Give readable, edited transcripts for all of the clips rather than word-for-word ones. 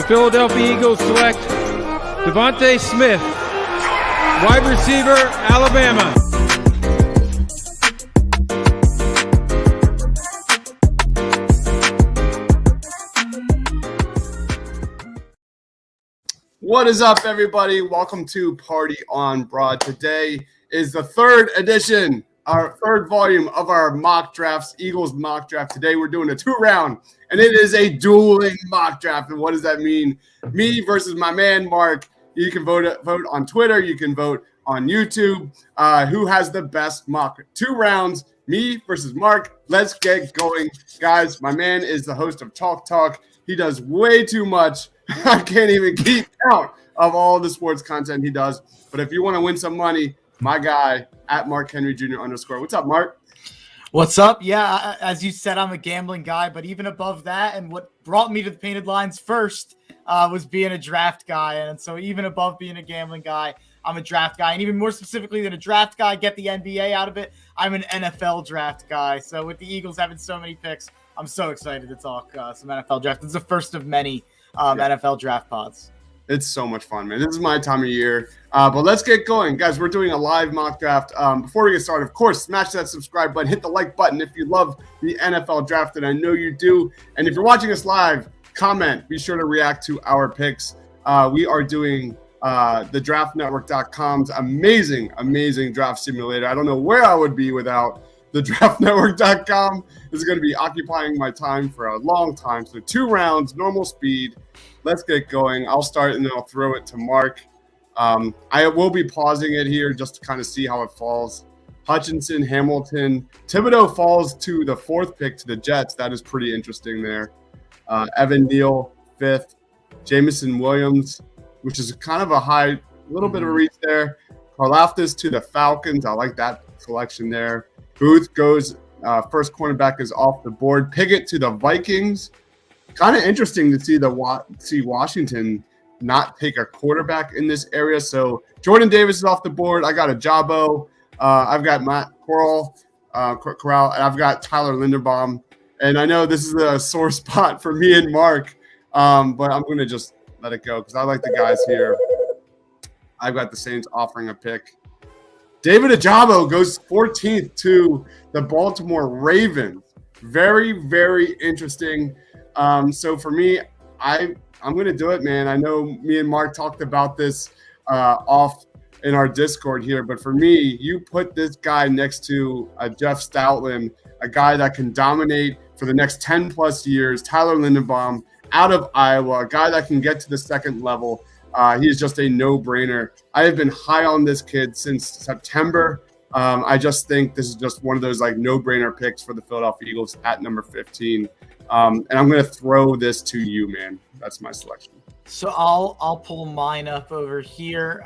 Philadelphia Eagles select Devante Smith, wide receiver, Alabama. What is up, everybody? Welcome to Party on Broad. Today is the third edition, our third volume of our mock drafts, Eagles mock draft. Today we're doing a 2-round, and it is a dueling mock draft. And what does that mean? Me versus my man, Mark. You can vote on Twitter. You can vote on YouTube. Who has the best mock? 2 rounds, me versus Mark. Let's get going. Guys, my man is the host of Talk. He does way too much. I can't even keep count of all the sports content he does. But if you want to win some money, my guy at Mark Henry Jr. _. What's up, Mark? What's up? Yeah, as you said, I'm a gambling guy, but even above that, and what brought me to the Painted Lines first was being a draft guy. And so even above being a gambling guy, I'm a draft guy. And even more specifically than a draft guy, get the NBA out of it, I'm an NFL draft guy. So with the Eagles having so many picks, I'm so excited to talk some NFL draft. It's the first of many NFL draft pods. It's so much fun, man. This is my time of year. But let's get going. Guys, we're doing a live mock draft. Before we get started, of course, smash that subscribe button. Hit the like button if you love the NFL draft, and I know you do. And if you're watching us live, comment. Be sure to react to our picks. We are doing the draftnetwork.com's amazing draft simulator. I don't know where I would be without the draftnetwork.com. This is going to be occupying my time for a long time. So 2 rounds, normal speed. Let's get going. I'll start and then I'll throw it to Mark. I will be pausing it here just to kind of see how it falls. Hutchinson, Hamilton. Thibodeau falls to the 4th pick to the Jets. That is pretty interesting there. Evan Neal, 5th. Jameson Williams, which is kind of a high, little bit of a reach there. Karlaftis to the Falcons. I like that selection there. Booth goes, first cornerback is off the board. Pickett to the Vikings. Kind of interesting to see Washington not take a quarterback in this area. So Jordan Davis is off the board. I got a Jabo. I've got Matt Corral, and I've got Tyler Lindenbaum. And I know this is a sore spot for me and Mark, but I'm going to just let it go because I like the guys here. I've got the Saints offering a pick. David Ajabo goes 14th to the Baltimore Ravens. Very, very interesting. So for me, I'm going to do it, man. I know me and Mark talked about this off in our Discord here, but for me, you put this guy next to Jeff Stoutland, a guy that can dominate for the next 10 plus years, Tyler Lindenbaum out of Iowa, a guy that can get to the second level. He is just a no-brainer. I have been high on this kid since September. I just think this is just one of those like no-brainer picks for the Philadelphia Eagles at number 15. And I'm going to throw this to you, man. That's my selection. So I'll pull mine up over here.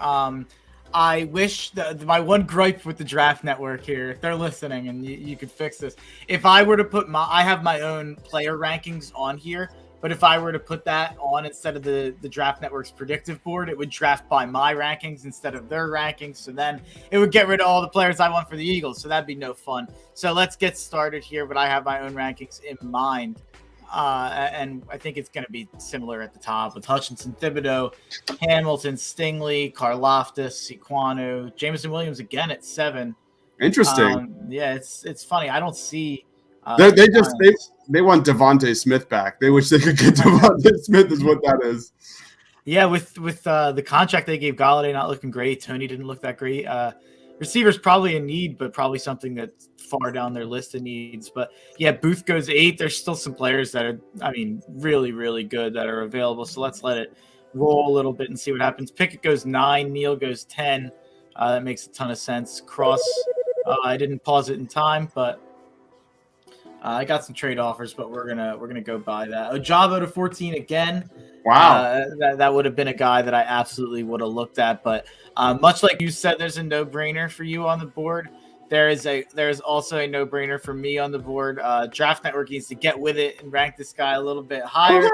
I wish my one gripe with the Draft Network here, if they're listening and you could fix this. If I were to put I have my own player rankings on here, but if I were to put that on instead of the Draft Network's predictive board, it would draft by my rankings instead of their rankings. So then it would get rid of all the players I want for the Eagles. So that'd be no fun. So let's get started here. But I have my own rankings in mind. And I think it's going to be similar at the top with Hutchinson, Thibodeau, Hamilton, Stingley, Karlaftis, Sequanu, Jameson Williams again at 7. Interesting. Yeah, it's funny. I don't see. They want Devante Smith back. They wish they could get Devante Smith is what that is. Yeah, with the contract they gave Galladay not looking great. Tony didn't look that great. Receivers probably a need, but probably something that's far down their list of needs. But yeah, Booth goes 8. There's still some players that are, really, really good that are available. So let's let it roll a little bit and see what happens. Pickett goes 9. Neal goes 10. That makes a ton of sense. Cross, I didn't pause it in time, but I got some trade offers, but we're gonna go buy that. Ojabo to 14 again. Wow, that would have been a guy that I absolutely would have looked at. But much like you said, there's a no-brainer for you on the board. There's also a no-brainer for me on the board. Draft Network needs to get with it and rank this guy a little bit higher.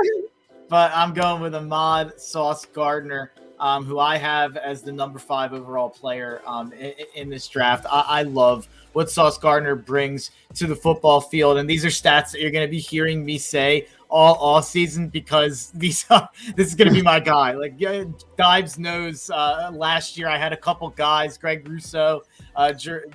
But I'm going with Ahmad Sauce Gardner, who I have as the number 5 overall player in this draft. I love what Sauce Gardner brings to the football field. And these are stats that you're going to be hearing me say all season because this is going to be my guy. Like Dives knows last year I had a couple guys, Greg Russo,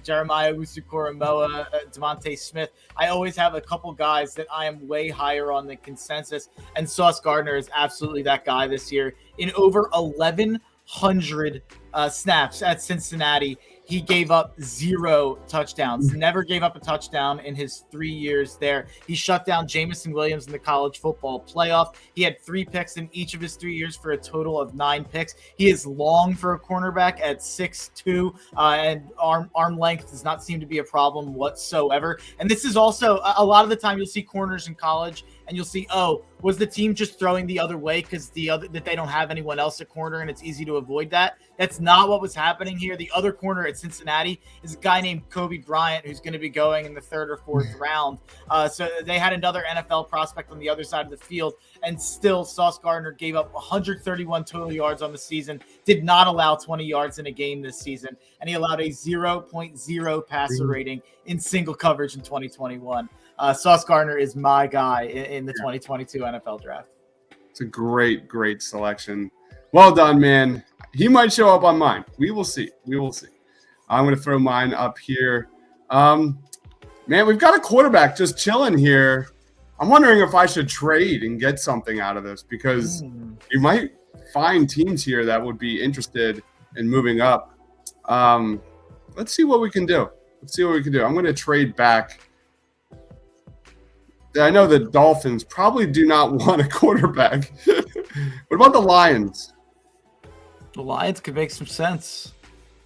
Jeremiah Usu-Koromoa, Devante Smith. I always have a couple guys that I am way higher on the consensus, and Sauce Gardner is absolutely that guy this year. In over 1,100 snaps at Cincinnati, he gave up 0 touchdowns, never gave up a touchdown in his 3 years there. He shut down Jamison Williams in the college football playoff. He had 3 picks in each of his 3 years for a total of 9 picks. He is long for a cornerback at 6'2", and arm length does not seem to be a problem whatsoever. And this is also a lot of the time you'll see corners in college and you'll see, oh, was the team just throwing the other way because that they don't have anyone else at corner and it's easy to avoid that? That's not what was happening here. The other corner at Cincinnati is a guy named Kobe Bryant, who's going to be going in the 3rd or 4th round. So they had another NFL prospect on the other side of the field, and still Sauce Gardner gave up 131 total yards on the season, did not allow 20 yards in a game this season, and he allowed a 0.0 passer rating in single coverage in 2021. Sauce Gardner is my guy in the 2022 NFL draft. It's a great selection. Well done, man. He might show up on mine. We will see. I'm going to throw mine up here. Man, we've got a quarterback just chilling here. I'm wondering if I should trade and get something out of this because you might find teams here that would be interested in moving up. Let's see what we can do. I'm going to trade back. I know the Dolphins probably do not want a quarterback. What about the Lions? The Lions could make some sense.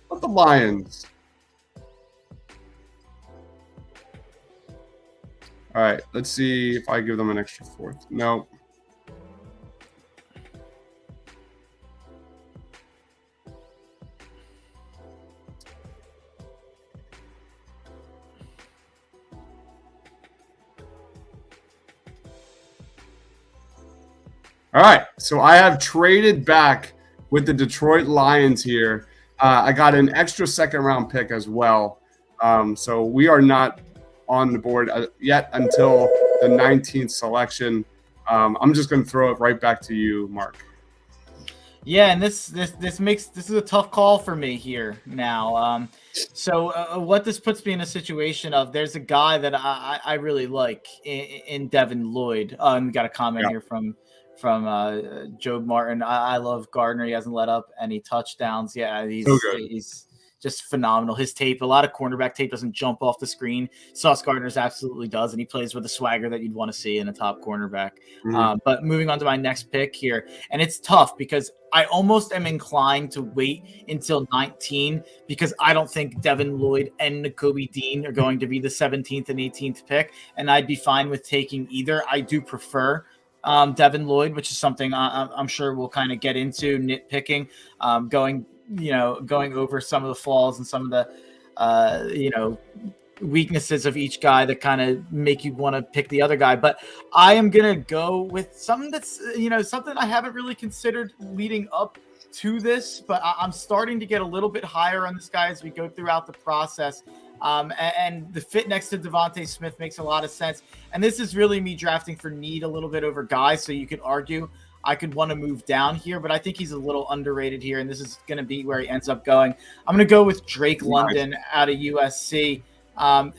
What about the Lions? All right, let's see if I give them an extra 4th. No. All right, so I have traded back with the Detroit Lions here. I got an extra 2nd-round pick as well. So we are not on the board yet until the 19th selection. I'm just going to throw it right back to you, Mark. Yeah, and this is a tough call for me here now. So what this puts me in a situation of, there's a guy that I really like in Devin Lloyd. We got a comment here from Joe Martin. I love Gardner. He hasn't let up any touchdowns. Yeah, he's just phenomenal. His tape, a lot of cornerback tape doesn't jump off the screen. Sauce Gardner's absolutely does, and he plays with a swagger that you'd want to see in a top cornerback. But moving on to my next pick here, and it's tough because I almost am inclined to wait until 19 because I don't think Devin Lloyd and Nakobe Dean are going to be the 17th and 18th pick, and I'd be fine with taking either. I do prefer Devin Lloyd, which is something I'm sure we'll kind of get into nitpicking, going over some of the flaws and some of the, weaknesses of each guy that kind of make you want to pick the other guy. But I am going to go with something that's, something I haven't really considered leading up to this, but I'm starting to get a little bit higher on this guy as we go throughout the process. And the fit next to Devante Smith makes a lot of sense. And this is really me drafting for need a little bit over guys. So you could argue I could want to move down here, but I think he's a little underrated here. And this is going to be where he ends up going. I'm going to go with Drake London out of USC.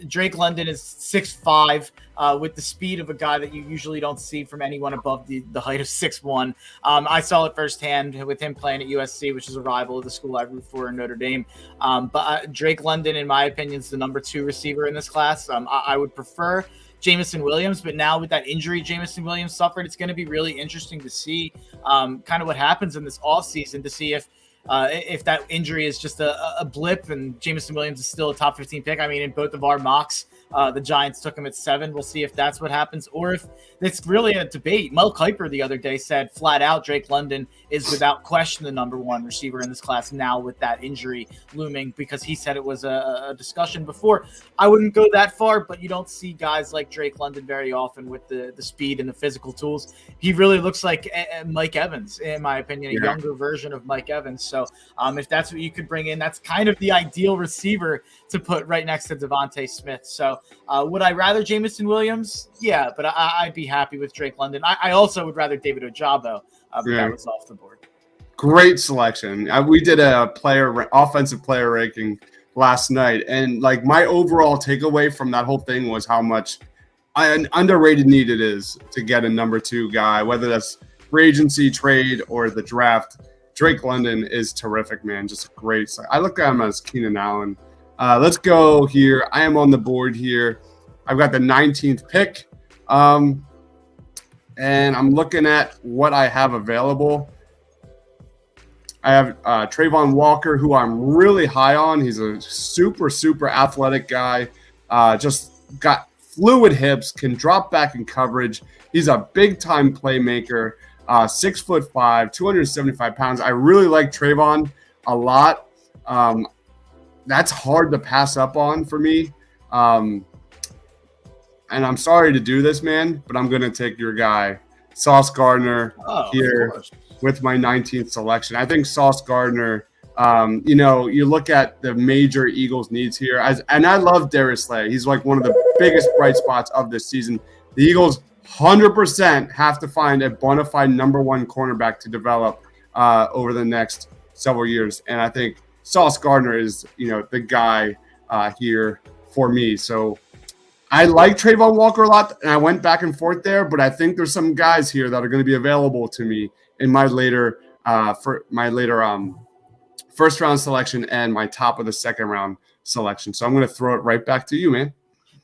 Drake London is 6'5", with the speed of a guy that you usually don't see from anyone above the height of 6'1". I saw it firsthand with him playing at USC, which is a rival of the school I root for in Notre Dame. But Drake London, in my opinion, is the number 2 receiver in this class. I would prefer Jamison Williams, but now with that injury Jamison Williams suffered, it's going to be really interesting to see kind of what happens in this offseason to see if that injury is just a blip and Jamison Williams is still a top 15 pick. I mean, in both of our mocks, the Giants took him at 7. We'll see if that's what happens or if it's really a debate. Mel Kiper the other day said flat out Drake London is without question the number 1 receiver in this class now with that injury looming, because he said it was a discussion before. I wouldn't go that far, but you don't see guys like Drake London very often with the speed and the physical tools. He really looks like Mike Evans, in my opinion, a younger version of Mike Evans. So So if that's what you could bring in, that's kind of the ideal receiver to put right next to Devante Smith. So would I rather Jameson Williams? Yeah, but I'd be happy with Drake London. I also would rather David Ojabo, but that was off the board. Great selection. We did a offensive player ranking last night, and like my overall takeaway from that whole thing was how much an underrated need it is to get a number 2 guy, whether that's free agency, trade, or the draft. Drake London is terrific, man. Just great. I look at him as Keenan Allen. Let's go here. I am on the board here. I've got the 19th pick, and I'm looking at what I have available. I have Trayvon Walker, who I'm really high on. He's a super, super athletic guy. Just got fluid hips, can drop back in coverage. He's a big-time playmaker, 6'5", 275 pounds. I really like Trayvon a lot. That's hard to pass up on for me. And I'm sorry to do this, man, but I'm going to take your guy, Sauce Gardner, here with my 19th selection. I think Sauce Gardner, you look at the major Eagles needs here, and I love Darius Slay. He's like one of the biggest bright spots of this season. The Eagles 100% have to find a bona fide number 1 cornerback to develop over the next several years. And I think Sauce Gardner is, the guy here for me. So I like Trayvon Walker a lot, and I went back and forth there, but I think there's some guys here that are going to be available to me in my later first round selection and my top of the second round selection. So I'm going to throw it right back to you, man.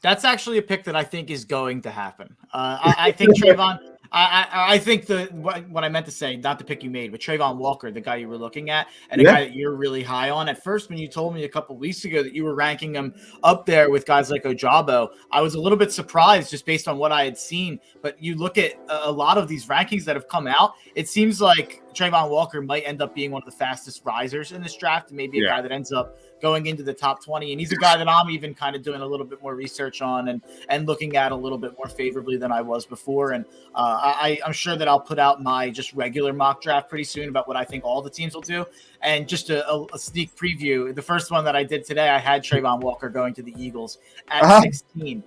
That's actually a pick that I think is going to happen. I think Trayvon. I think what I meant to say, not the pick you made, but Trayvon Walker, the guy you were looking at, and a guy that you're really high on. At first, when you told me a couple weeks ago that you were ranking him up there with guys like Ojabo, I was a little bit surprised just based on what I had seen. But you look at a lot of these rankings that have come out, it seems like Trayvon Walker might end up being one of the fastest risers in this draft, and maybe a guy that ends up going into the top 20. And he's a guy that I'm even kind of doing a little bit more research on and looking at a little bit more favorably than I was before. And I'm sure that I'll put out my just regular mock draft pretty soon about what I think all the teams will do. And just a sneak preview, the first one that I did today, I had Trayvon Walker going to the Eagles at 16.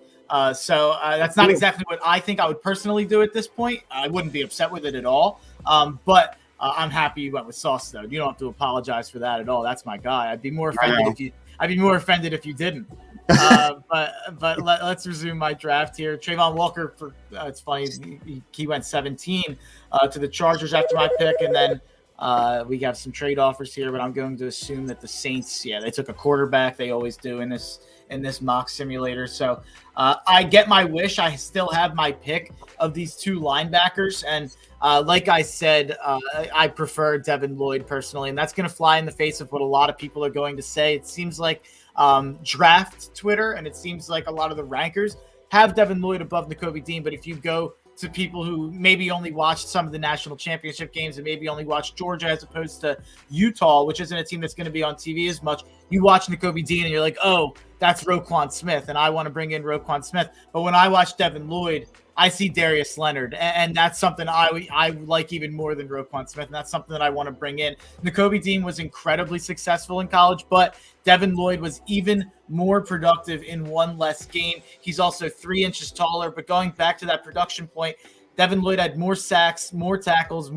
So that's not exactly what I think I would personally do at this point. I wouldn't be upset with it at all. But I'm happy you went with Sauce, though. You don't have to apologize for that at all. That's my guy. I'd be more offended if you didn't. But let's resume my draft here. Trayvon Walker, it's funny, he went 17 to the Chargers after my pick, and then we have some trade offers here. But I'm going to assume that the Saints, they took a quarterback. They always do in this mock simulator. So I get my wish. I still have my pick of these 2 linebackers, and like I said, I prefer Devin Lloyd personally, and that's going to fly in the face of what a lot of people are going to say. It seems like draft Twitter, and it seems like a lot of the rankers have Devin Lloyd above Nakobe Dean, but if you go to people who maybe only watched some of the national championship games and maybe only watched Georgia as opposed to Utah, which isn't a team that's going to be on TV as much, you watch Nakobe Dean and you're like, oh, that's Roquan Smith, and I want to bring in Roquan Smith. But when I watch Devin Lloyd, I see Darius Leonard, and that's something I like even more than Roquan Smith, and that's something that I want to bring in. Nakobe Dean was incredibly successful in college, but Devin Lloyd was even more productive in one less game. He's also 3 inches taller, but going back to that production point, Devin Lloyd had more sacks, more tackles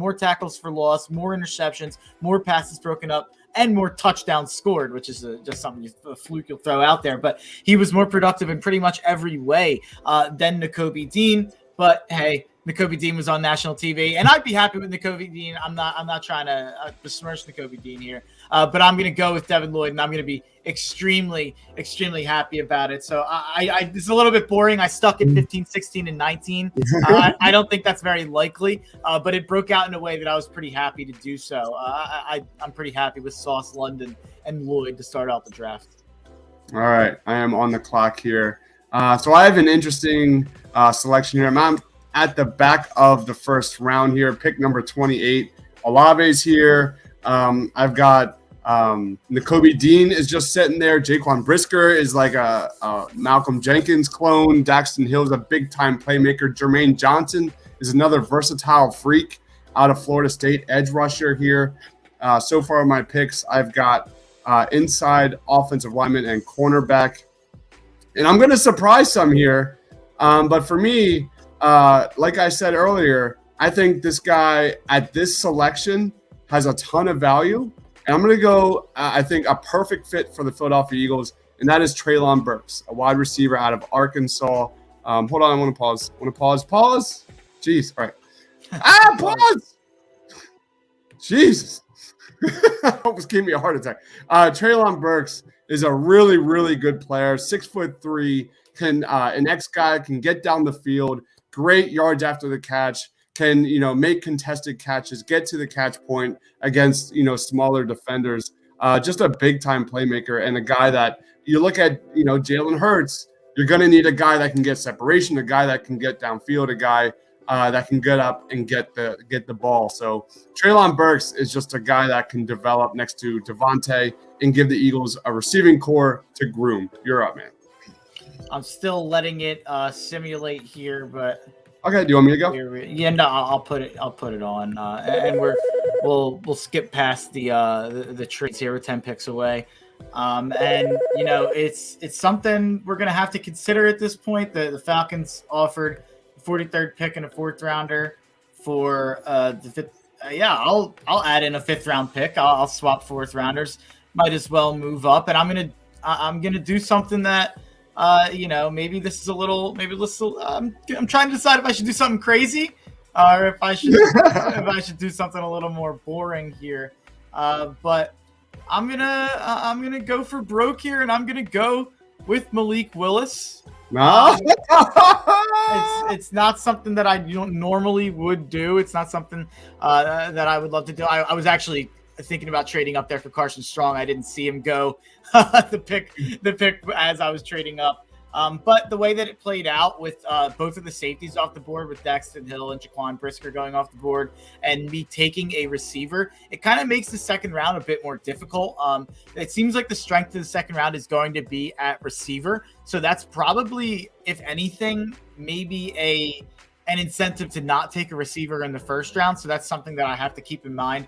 for loss, more interceptions, more passes broken up, and more touchdowns scored, which is just something, a fluke you'll throw out there. But he was more productive in pretty much every way than Nakobe Dean. But hey, Nakobe Dean was on national TV, and I'd be happy with Nakobe Dean. I'm not trying to besmirch Nakobe Dean here, but I'm going to go with Devin Lloyd, and I'm going to be extremely, extremely happy about it. So it's a little bit boring. I stuck at 15, 16, and 19. I don't think that's very likely, but it broke out in a way that I was pretty happy to do so. I'm pretty happy with Sauce, London, and Lloyd to start out the draft. All right, I am on the clock here. So I have an interesting selection here. I'm at the back of the first round here, pick number 28. Olave's here. I've got Nakobe Dean is just sitting there. Jaquan Brisker is like a Malcolm Jenkins clone. Daxton Hill is a big-time playmaker. Jermaine Johnson is another versatile freak out of Florida State, edge rusher here. So far, my picks, I've got inside offensive lineman and cornerback. And I'm going to surprise some here. But for me, like I said earlier, I think this guy at this selection has a ton of value. And I'm going to go, I think, a perfect fit for the Philadelphia Eagles, and that is Treylon Burks, a wide receiver out of Arkansas. Hold on, I want to pause. Pause. Jeez. All right. Pause. Jesus. Almost gave me a heart attack. Treylon Burks is a really, really good player. 6'3", an X guy, can get down the field, great yards after the catch, can make contested catches, get to the catch point against smaller defenders. Just a big time playmaker, and a guy that you look at, Jalen Hurts. You're going to need a guy that can get separation, a guy that can get downfield, a guy that can get up and get the ball. So Treylon Burks is just a guy that can develop next to Devante and give the Eagles a receiving core to groom. You're up, man. I'm still letting it simulate here, but okay. Do you want me to go? Yeah, no, I'll put it on, and we'll skip past the traits here. We're 10 picks away. And it's something we're gonna have to consider at this point. The Falcons offered the 43rd pick and a 4th rounder for the 5th. I'll add in a 5th round pick. I'll swap 4th rounders. Might as well move up, and I'm gonna do something that maybe this is a little. I'm trying to decide if I should do something crazy or if I should do something a little more boring here. But I'm gonna go for broke here, and I'm gonna go with Malik Willis. No, it's not something that I normally would do. It's not something that I would love to do. I was actually thinking about trading up there for Carson Strong. I didn't see him go the pick as I was trading up. But the way that it played out with both of the safeties off the board, with Daxton Hill and Jaquan Brisker going off the board, and me taking a receiver, it kind of makes the second round a bit more difficult. It seems like the strength of the second round is going to be at receiver. So that's probably, if anything, maybe an incentive to not take a receiver in the first round. So that's something that I have to keep in mind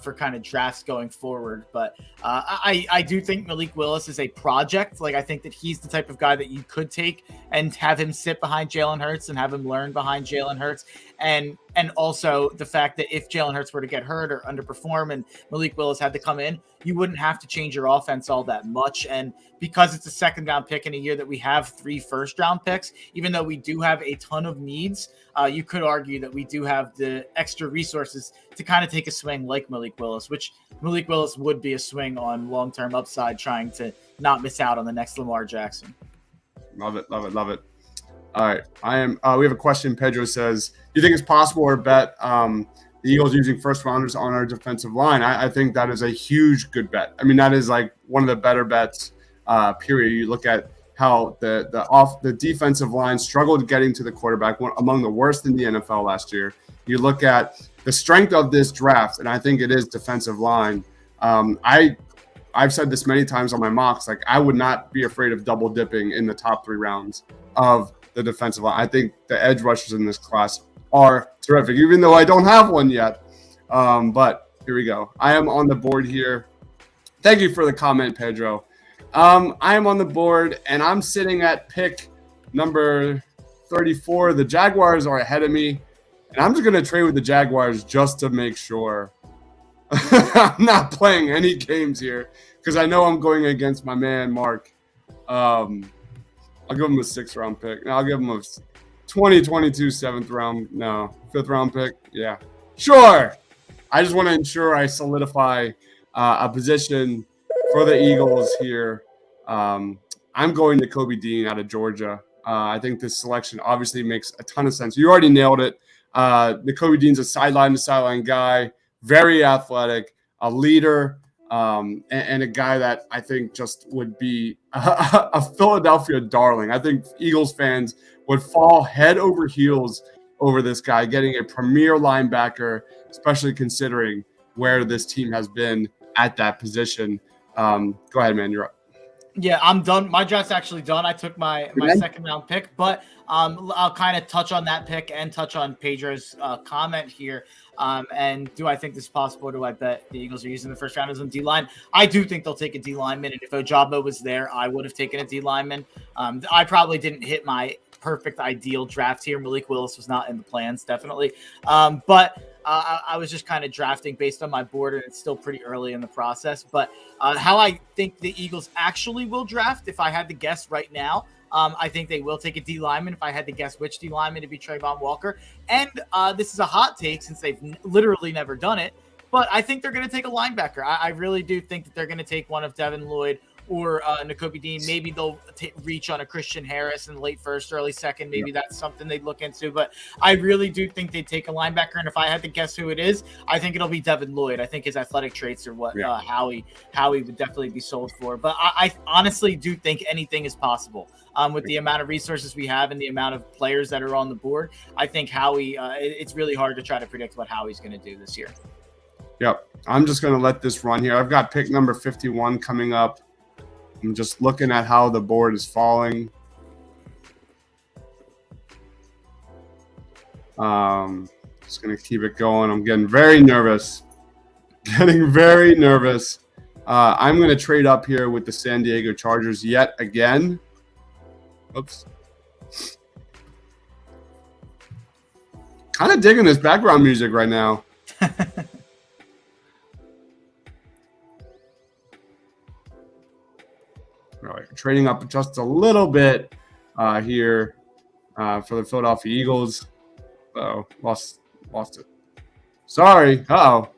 for kind of drafts going forward. But I do think Malik Willis is a project. Like, I think that he's the type of guy that you could take and have him sit behind Jalen Hurts and have him learn behind Jalen Hurts. And also the fact that if Jalen Hurts were to get hurt or underperform and Malik Willis had to come in, you wouldn't have to change your offense all that much. And because it's a second round pick in a year that we have 3 first round picks, even though we do have a ton of needs, you could argue that we do have the extra resources to kind of take a swing like Malik Willis, which Malik Willis would be a swing on long-term upside, trying to not miss out on the next Lamar Jackson. Love it. All right. We have a question. Pedro says, do you think it's possible or bet the Eagles using first rounders on our defensive line? I think that is a huge good bet. I mean, that is like one of the better bets, period. You look at how the defensive line struggled getting to the quarterback, one among the worst in the NFL last year. You look at the strength of this draft, and I think it is defensive line. I've said this many times on my mocks, like, I would not be afraid of double dipping in the top 3 rounds of the defensive line. I think the edge rushers in this class are terrific, even though I don't have one yet. But here we go. I am on the board here. Thank you for the comment, Pedro. I am on the board, and I'm sitting at pick number 34. The Jaguars are ahead of me, and I'm just going to trade with the Jaguars just to make sure I'm not playing any games here, because I know I'm going against my man, Mark. I'll give him a 6th round pick. No, I'll give him a 2022 7th round. No, 5th round pick. Yeah, sure. I just want to ensure I solidify a position for the Eagles here. I'm going to Kobe Dean out of Georgia. I think this selection obviously makes a ton of sense. You already nailed it. Kobe Dean's a sideline-to-sideline guy, very athletic, a leader, and a guy that I think just would be a Philadelphia darling. I think Eagles fans would fall head over heels over this guy, getting a premier linebacker, especially considering where this team has been at that position. Go ahead, man. You're up. Yeah, I'm done. My draft's actually done. I took my second round pick, but I'll kind of touch on that pick and touch on Pedro's comment here. And do I think this is possible? Do I bet the Eagles are using the first rounders on D-line? I do think they'll take a D-lineman, and if Ojabo was there, I would have taken a D-lineman. I probably didn't hit my perfect ideal draft here. Malik Willis was not in the plans, definitely. But I was just kind of drafting based on my board, and it's still pretty early in the process. But how I think the Eagles actually will draft, if I had to guess right now, I think they will take a D lineman. If I had to guess which D lineman, it'd be Trayvon Walker. And this is a hot take since they've literally never done it. But I think they're going to take a linebacker. I really do think that they're going to take one of Devin Lloyd or Nakobe Dean. Maybe they'll reach on a Christian Harris in the late first, early second. Maybe that's something they'd look into. But I really do think they'd take a linebacker. And if I had to guess who it is, I think it'll be Devin Lloyd. I think his athletic traits are what Howie would definitely be sold for. But I honestly do think anything is possible. With the amount of resources we have and the amount of players that are on the board, I think Howie, it's really hard to try to predict what Howie's going to do this year. Yep. I'm just going to let this run here. I've got pick number 51 coming up. I'm just looking at how the board is falling. Just going to keep it going. I'm getting very nervous. I'm going to trade up here with the San Diego Chargers yet again. Oops. Kind of digging this background music right now. All right, trading up just a little bit here for the Philadelphia Eagles. Oh, lost it. Sorry. Uh-oh.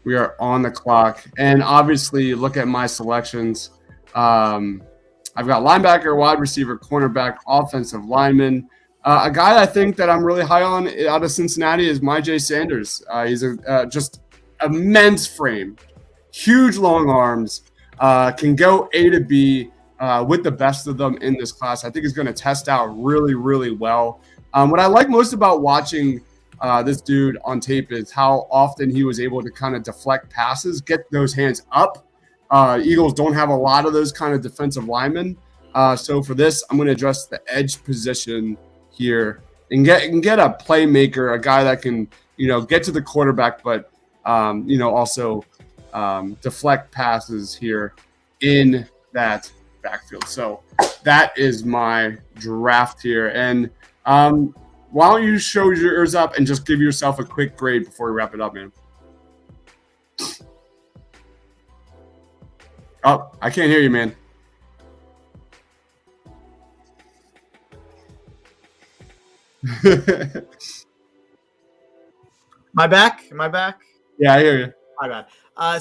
We are on the clock. And obviously, look at my selections. I've got linebacker, wide receiver, cornerback, offensive lineman. A guy I think that I'm really high on out of Cincinnati is Maize Sanders. He's just immense frame, huge long arms, can go A to B with the best of them in this class. I think he's going to test out really, really well. What I like most about watching this dude on tape is how often he was able to kind of deflect passes, get those hands up. Eagles don't have a lot of those kind of defensive linemen. So for this, I'm going to address the edge position here and get a playmaker, a guy that can, get to the quarterback, but, also deflect passes here in that backfield. So that is my draft here. And why don't you show yours up and just give yourself a quick grade before we wrap it up, man? Oh, I can't hear you, man. My back? Am I back? Yeah, I hear you. My bad.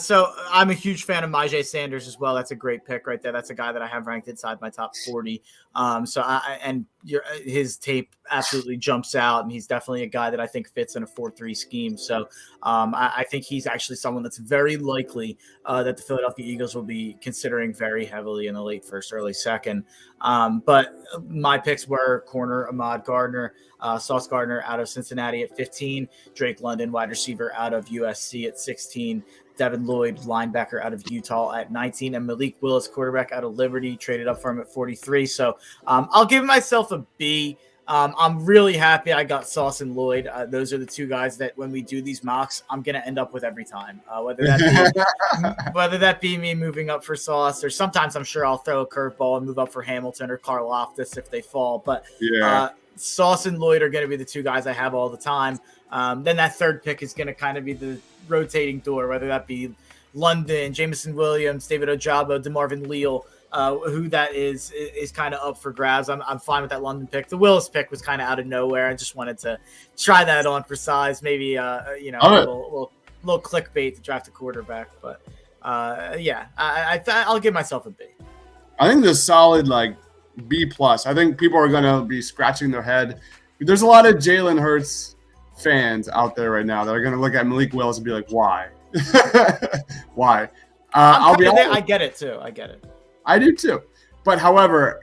So I'm a huge fan of Maize Sanders as well. That's a great pick right there. That's a guy that I have ranked inside my top 40. His tape absolutely jumps out, and he's definitely a guy that I think fits in a 4-3 scheme. So I think he's actually someone that's very likely that the Philadelphia Eagles will be considering very heavily in the late first, early second. But my picks were corner Ahmad Gardner, Sauce Gardner out of Cincinnati at 15, Drake London, wide receiver out of USC at 16, Devin Lloyd, linebacker out of Utah at 19, and Malik Willis, quarterback out of Liberty, traded up for him at 43. So I'll give myself a B. I'm really happy I got Sauce and Lloyd. Those are the two guys that when we do these mocks, I'm going to end up with every time, whether that be me moving up for Sauce, or sometimes I'm sure I'll throw a curveball and move up for Hamilton or Karl Loftus if they fall. But Sauce and Lloyd are going to be the two guys I have all the time. Then that third pick is going to kind of be the rotating door, whether that be London, Jameson Williams, David Ojabo, DeMarvin Leal, who that is kind of up for grabs. I'm fine with that London pick. The Willis pick was kind of out of nowhere. I just wanted to try that on for size, maybe a little clickbait to draft a quarterback. But I'll give myself a B. I think this solid B plus. I think people are going to be scratching their head. There's a lot of Jalen Hurts fans out there right now that are going to look at Malik Willis and be like, why? Why? I'll be honest. I get it too. I get it. I do too. But however,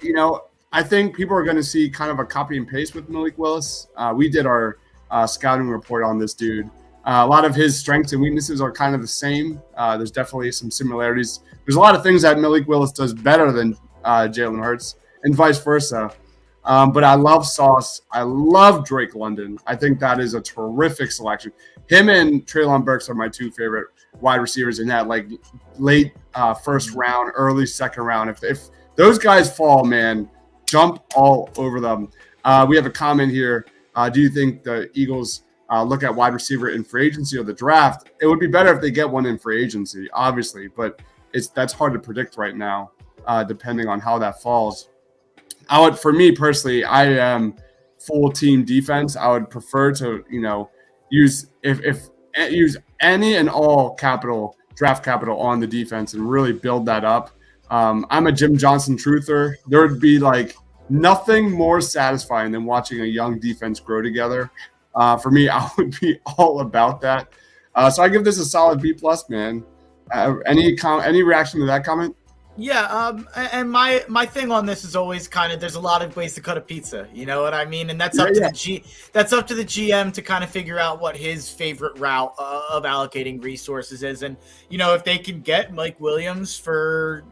I think people are going to see kind of a copy and paste with Malik Willis. We did our scouting report on this dude. A lot of his strengths and weaknesses are kind of the same. There's definitely some similarities. There's a lot of things that Malik Willis does better than Jalen Hurts, and vice versa. But I love Sauce. I love Drake London. I think that is a terrific selection. Him and Treylon Burks are my two favorite wide receivers in that like late first round, early second round. If those guys fall, man, jump all over them. We have a comment here. Do you think the Eagles look at wide receiver in free agency or the draft? It would be better if they get one in free agency, obviously, but that's hard to predict right now, depending on how that falls. For me personally, I am full team defense. I would prefer to, use any and all draft capital on the defense and really build that up. I'm a Jim Johnson truther. There would be like nothing more satisfying than watching a young defense grow together. For me, I would be all about that. So I give this a solid B+, man. Any reaction to that comment? Yeah, and my thing on this is always kind of there's a lot of ways to cut a pizza, you know what I mean? And that's up to the GM to kind of figure out what his favorite route of allocating resources is. And if they can get Mike Williams for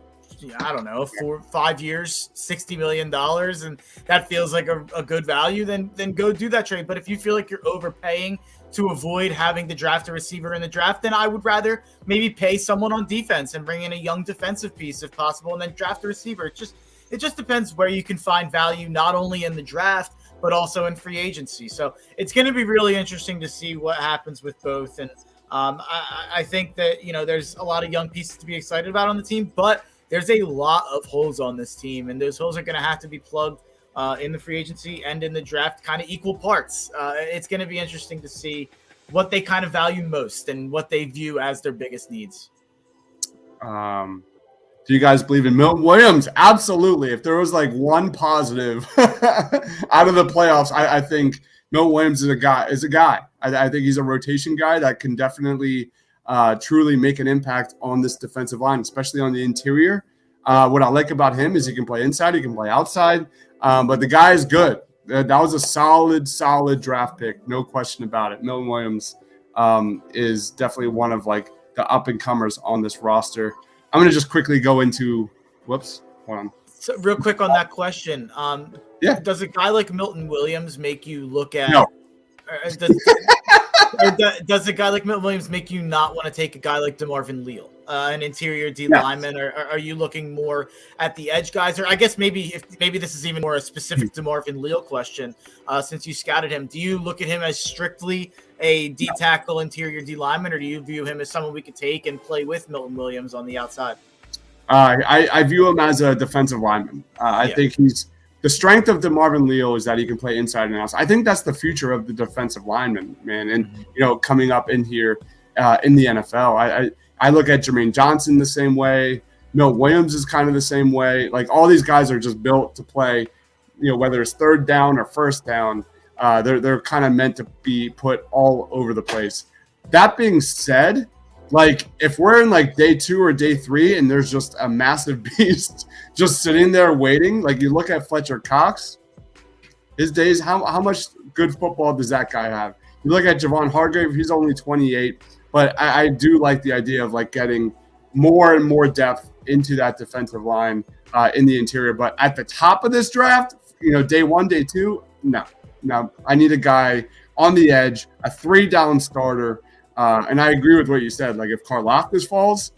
I don't know 4 or 5 years, $60 million, and that feels like a good value, then go do that trade. But if you feel like you're overpaying to avoid having to draft a receiver in the draft, then I would rather maybe pay someone on defense and bring in a young defensive piece if possible, and then draft a receiver. It just depends where you can find value, not only in the draft, but also in free agency. So it's going to be really interesting to see what happens with both. And I think that, there's a lot of young pieces to be excited about on the team, but there's a lot of holes on this team, and those holes are going to have to be plugged in the free agency and in the draft, kind of equal parts. It's going to be interesting to see what they kind of value most and what they view as their biggest needs. Do you guys believe in Milan Williams? Absolutely. If there was like one positive out of the playoffs, I think Milan Williams is a guy. I think he's a rotation guy that can definitely truly make an impact on this defensive line, especially on the interior. What I like about him is he can play inside, he can play outside. But the guy is good. That was a solid draft pick. No question about it. Milan Williams is definitely one of like the up and comers on this roster. I'm going to just quickly go into hold on. So real quick on that question. Does a guy like Milton Williams make you look at No. Does a guy like Milton Williams make you not want to take a guy like DeMarvin Leal, an interior D lineman, or are you looking more at the edge guys? Or I guess maybe this is even more a specific DeMarvin Leal question, since you scouted him. Do you look at him as strictly a D tackle interior D lineman, or do you view him as someone we could take and play with Milton Williams on the outside? I view him as a defensive lineman. I think the strength of DeMarvin Leal is that he can play inside and outside. I think that's the future of the defensive lineman, man. And, coming up in here in the NFL, I look at Jermaine Johnson the same way. Milt Williams is kind of the same way. Like all these guys are just built to play, whether it's third down or first down, they're kind of meant to be put all over the place. That being said, like if we're in like day 2 or day 3 and there's just a massive beast just sitting there waiting, like you look at Fletcher Cox, his days, how much good football does that guy have? You look at Javon Hargrave, he's only 28, but I do like the idea of like getting more and more depth into that defensive line in the interior. But at the top of this draft, day 1, day 2, no, I need a guy on the edge, a 3-down starter. And I agree with what you said. Like if Karlaftis falls,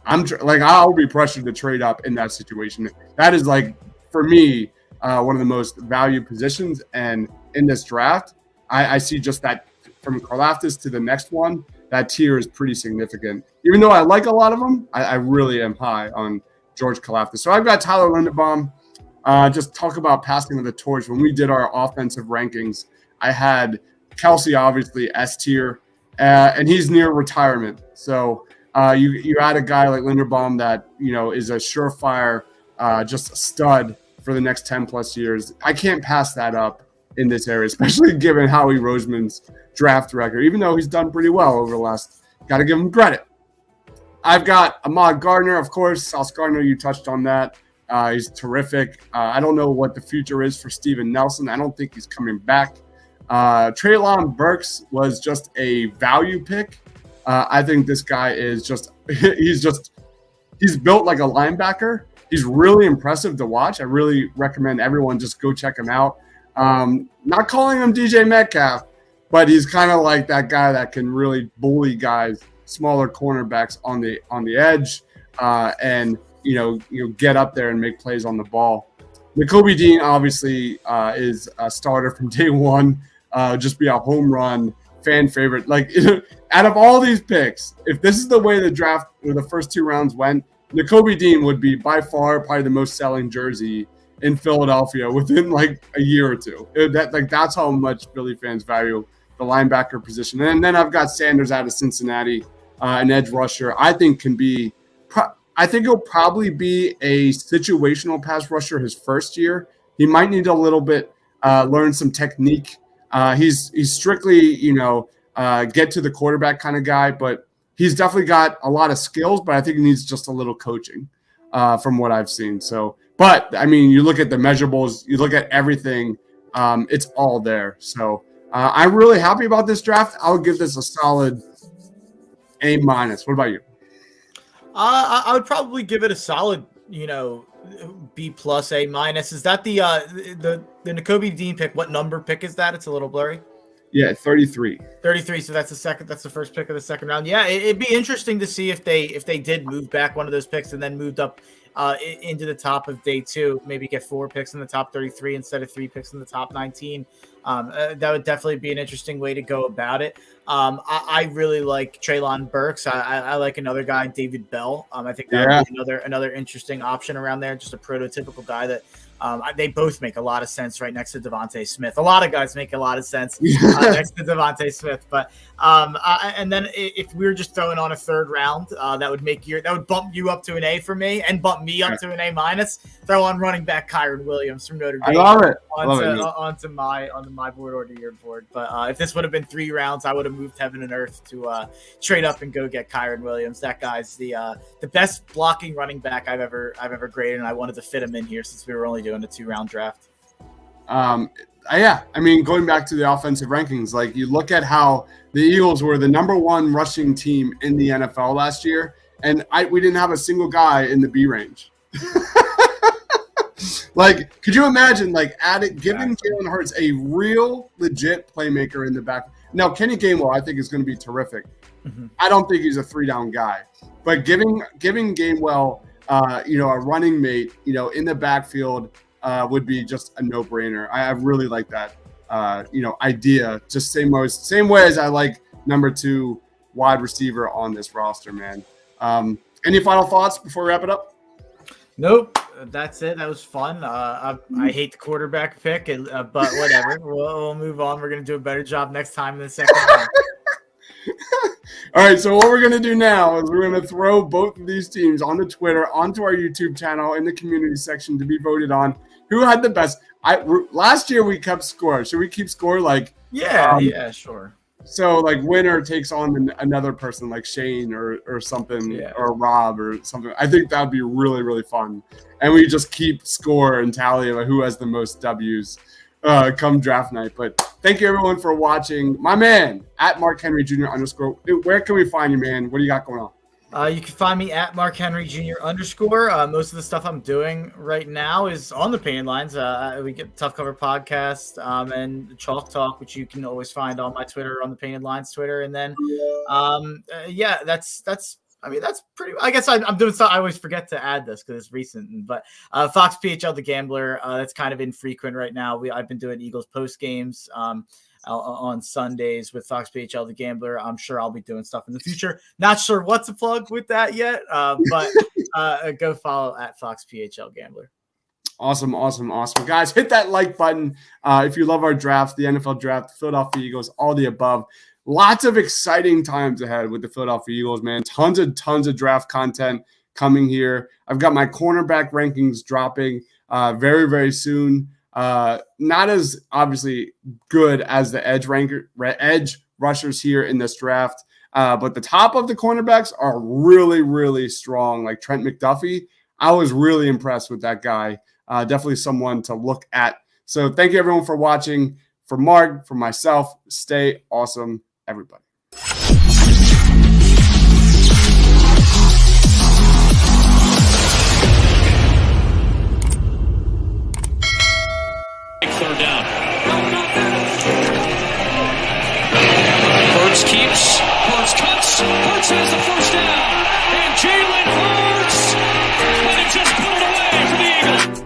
I'll be pressured to trade up in that situation. That is like for me one of the most valued positions. And in this draft, I see just that from Karlaftis to the next one, that tier is pretty significant. Even though I like a lot of them, I really am high on George Karlaftis. So I've got Tyler Lindenbaum. Just talk about passing of the torch. When we did our offensive rankings, I had Kelsey obviously S tier. And he's near retirement. So you add a guy like Linderbaum that, is a surefire, just a stud for the next 10 plus years. I can't pass that up in this area, especially given Howie Roseman's draft record, even though he's done pretty well over the last, got to give him credit. I've got Ahmad Gardner, of course. Sauce Gardner, you touched on that. He's terrific. I don't know what the future is for Steven Nelson. I don't think he's coming back. Treylon Burks was just a value pick. I think this guy is just he's built like a linebacker. He's really impressive to watch. I really recommend everyone just go check him out. Not calling him DJ Metcalf, but he's kind of like that guy that can really bully guys, smaller cornerbacks on the edge, and get up there and make plays on the ball. Nakobe Dean obviously is a starter from day one. Just be a home run fan favorite. Like out of all these picks, if this is the way the draft or the first 2 rounds went, Nakobe Dean would be by far probably the most selling jersey in Philadelphia within like a year or two. That's how much Philly fans value the linebacker position. And then I've got Sanders out of Cincinnati, an edge rusher. I think he'll probably be a situational pass rusher his first year. He might need a little bit learn some technique. He's strictly get to the quarterback kind of guy, but he's definitely got a lot of skills. But I think he needs just a little coaching from what I've seen. So, but I mean, you look at the measurables, you look at everything, it's all there. So I'm really happy about this draft. I would give this a solid A-. What about you? I would probably give it a solid, B plus, A minus. Is that the Nakobe Dean pick? What number pick is that? It's a little blurry. Yeah, 33. 33. So that's the first pick of the second round. Yeah, it'd be interesting to see if they did move back one of those picks and then moved up into the top of day 2, maybe get 4 picks in the top 33 instead of 3 picks in the top 19. That would definitely be an interesting way to go about it. I really like Treylon Burks. I like another guy, David Bell. I think that would be another interesting option around there. Just a prototypical guy that they both make a lot of sense right next to Devante Smith. A lot of guys make a lot of sense next to Devante Smith. But and then if we were just throwing on a third round, that would bump you up to an A for me and bump me up to an A minus. Throw on running back Kyron Williams from Notre Dame. I love it. Onto my board or to your board. But if this would have been 3 rounds, I would have moved heaven and earth to trade up and go get Kyron Williams. That guy's the best blocking running back I've ever graded, and I wanted to fit him in here since we were only doing a 2-round draft. Yeah, I mean, going back to the offensive rankings, like you look at how the Eagles were the number 1 rushing team in the NFL last year, and we didn't have a single guy in the B range. Like, could you imagine, like, giving Jalen Hurts a real, legit playmaker in the back? Now, Kenny Gainwell, I think, is going to be terrific. Mm-hmm. I don't think he's a 3-down guy, but giving Gainwell, a running mate, in the backfield would be just a no-brainer. I really like that, idea. Just same way as I like number 2 wide receiver on this roster, man. Any final thoughts before we wrap it up? Nope. That's it. That was fun. I hate the quarterback pick, but whatever. We'll move on. We're going to do a better job next time in the second round. All right, so what we're going to do now is we're going to throw both of these teams onto Twitter, onto our YouTube channel, in the community section to be voted on. Who had the best? Last year we kept score. Should we keep score? Yeah, sure. So, winner takes on another person, like Shane or something, or Rob or something. I think that would be really, really fun. And we just keep score and tally of who has the most W's come draft night. But thank you, everyone, for watching. My man, at Mark Henry Jr. _. Where can we find you, man? What do you got going on? You can find me at Mark Henry Jr. _. Most of the stuff I'm doing right now is on the Painted Lines. We get Tough Cover Podcast and Chalk Talk, which you can always find on my Twitter, on the Painted Lines Twitter. And then, that's pretty. I guess I'm doing stuff. I always forget to add this because it's recent. But Fox PHL the Gambler, that's kind of infrequent right now. I've been doing Eagles post games. On Sundays with Fox PHL the Gambler. I'm sure I'll be doing stuff in the future. Not sure what to plug with that yet, but go follow at Fox PHL Gambler. Awesome. Guys, hit that like button if you love our draft, the NFL draft, the Philadelphia Eagles, all the above. Lots of exciting times ahead with the Philadelphia Eagles, man. Tons of draft content coming here. I've got my cornerback rankings dropping very, very soon. Not as obviously good as the edge rushers here in this draft, but the top of the cornerbacks are really, really strong. Like Trent McDuffie, I was really impressed with that guy. Definitely someone to look at. So thank you everyone for watching. For Mark, for myself, stay awesome, everybody. Third down. Burks keeps. Burks cuts. Burks has the first down. And Jalen Hurts. But it just put it away for the Eagles.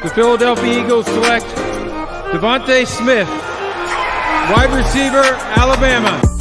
The Philadelphia Eagles select Devante Smith, wide receiver, Alabama.